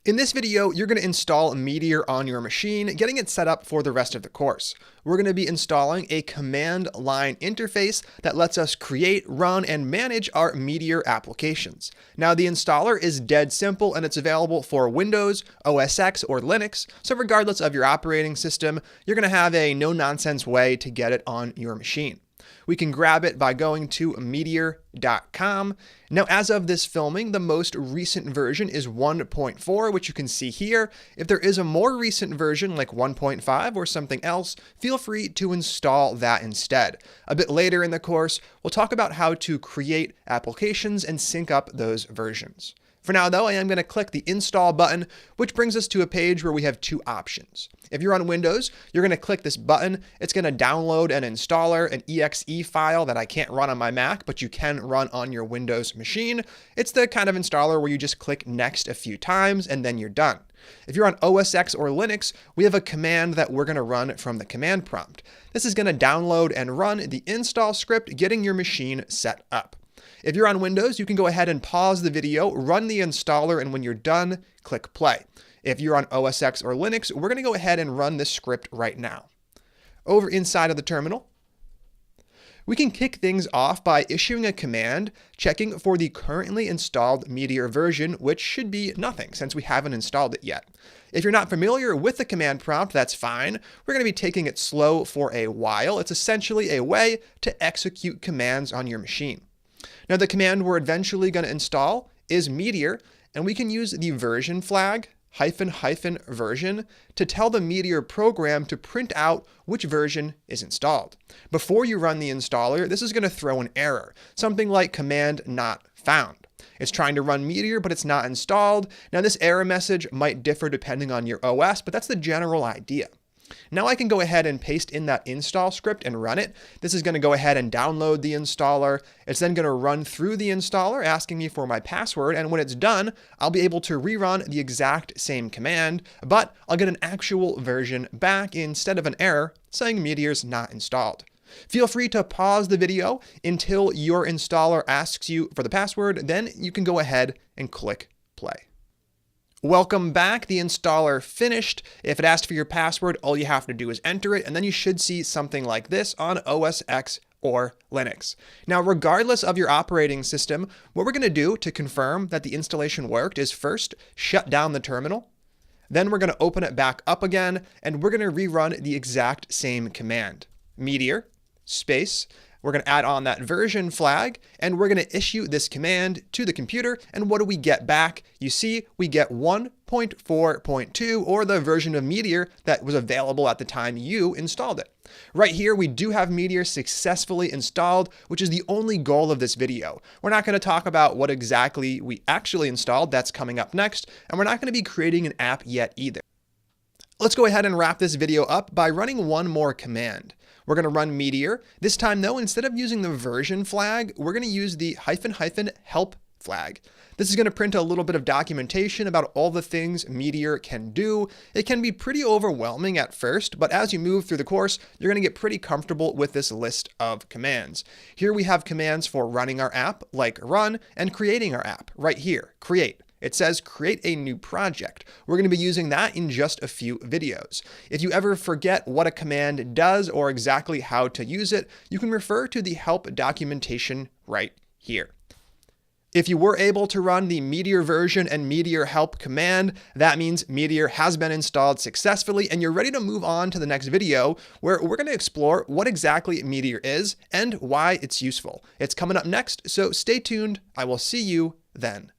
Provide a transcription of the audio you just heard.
In this video, you're going to install Meteor on your machine, getting it set up for the rest of the course. We're going to be installing a command line interface that lets us create, run, and manage our Meteor applications. Now, the installer is dead simple and it's available for Windows, OS X, or Linux. So regardless of your operating system, you're going to have a no-nonsense way to get it on your machine. We can grab it by going to meteor.com. Now, as of this filming, the most recent version is 1.4, which you can see here. If there is a more recent version like 1.5 or something else, feel free to install that instead. A bit later in the course, we'll talk about how to create applications and sync up those versions. For now, though, I am going to click the install button, which brings us to a page where we have two options. If you're on Windows, you're going to click this button. It's going to download an installer, an exe file that I can't run on my Mac, but you can run on your Windows machine. It's the kind of installer where you just click next a few times and then you're done. If you're on OS X or Linux, we have a command that we're going to run from the command prompt. This is going to download and run the install script, getting your machine set up. If you're on Windows, you can go ahead and pause the video, run the installer, and when you're done, click play. If you're on OS X or Linux, we're going to go ahead and run this script right now. Over inside of the terminal, we can kick things off by issuing a command, checking for the currently installed Meteor version, which should be nothing since we haven't installed it yet. If you're not familiar with the command prompt, that's fine. We're going to be taking it slow for a while. It's essentially a way to execute commands on your machine. Now, the command we're eventually going to install is Meteor, and we can use the version flag --version to tell the Meteor program to print out which version is installed. Before you run the installer, this is going to throw an error, something like command not found. It's trying to run Meteor, but it's not installed. Now, this error message might differ depending on your OS, but that's the general idea. Now I can go ahead and paste in that install script and run it. This is going to go ahead and download the installer. It's then going to run through the installer, asking me for my password. And when it's done, I'll be able to rerun the exact same command, but I'll get an actual version back instead of an error saying Meteor's not installed. Feel free to pause the video until your installer asks you for the password. Then you can go ahead and click play. Welcome back. The installer finished. If it asked for your password, all you have to do is enter it, and then you should see something like this on OS X or Linux. Now, regardless of your operating system, what we're going to do to confirm that the installation worked is first shut down the terminal. Then we're going to open it back up again, and we're going to rerun the exact same command. Meteor space. We're going to add on that version flag, and we're going to issue this command to the computer. And what do we get back? You see, we get 1.4.2, or the version of Meteor that was available at the time you installed it. Right here, we do have Meteor successfully installed, which is the only goal of this video. We're not going to talk about what exactly we actually installed. That's coming up next. And we're not going to be creating an app yet either. Let's go ahead and wrap this video up by running one more command. We're going to run Meteor. This time, though, instead of using the version flag, we're going to use the --help flag. This is going to print a little bit of documentation about all the things Meteor can do. It can be pretty overwhelming at first, but as you move through the course, you're going to get pretty comfortable with this list of commands. Here we have commands for running our app, like run, and creating our app, right here, create. It says create a new project. We're going to be using that in just a few videos. If you ever forget what a command does or exactly how to use it, you can refer to the help documentation right here. If you were able to run the Meteor version and Meteor help command, that means Meteor has been installed successfully and you're ready to move on to the next video where we're going to explore what exactly Meteor is and why it's useful. It's coming up next, so stay tuned. I will see you then.